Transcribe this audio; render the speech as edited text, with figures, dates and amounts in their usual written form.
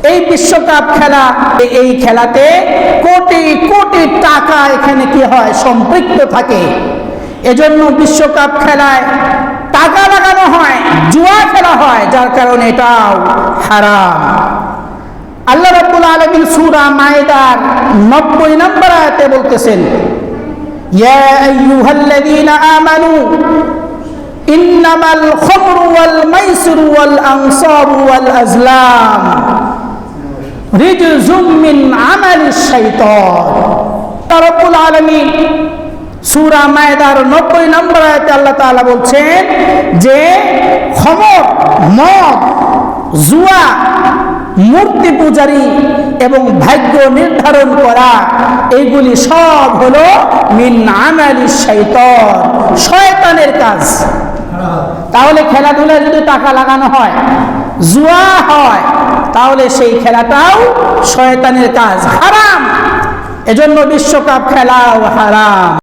এই বিশ্বকাপ খেলা, এই খেলাতে কোটি কোটি টাকা এখানে কি হয়, সম্পৃক্ত থাকে। এজন্য বিশ্বকাপ খেলায় টাকা লাগানো হয়, জুয়া খেলা হয়, যার কারণে এটাও হারাম। আল্লাহ রাব্বুল আলামিন সূরা মায়েদার 90 নম্বর আয়াতে বলতেছেন, ইয়া আইয়ুহাল্লাযীনা আমানু ইন্নামাল খামরু ওয়াল মাইসিরু ওয়াল আনসাবু ওয়াল আজলাম রিজজুম মিন আমালিশ শাইতান। রাব্বুল আলামিন সূরা মায়েদার 90 নম্বর আয়াতে আল্লাহ তাআলা বলছেন যে খমর, মদ, জুয়া, মূর্তি পূজারি এবং ভাগ্য নির্ধারণ করা, এইগুলি সব হলো মিন আমালিশ শাইতান, শয়তানের কাজ। তাহলে খেলাধুলায় যদি টাকা লাগানো হয়, জুয়া হয়, তাহলে সেই খেলাটাও শয়তানের কাজ, হারাম। এজন্য বিশ্বকাপ খেলাও হারাম।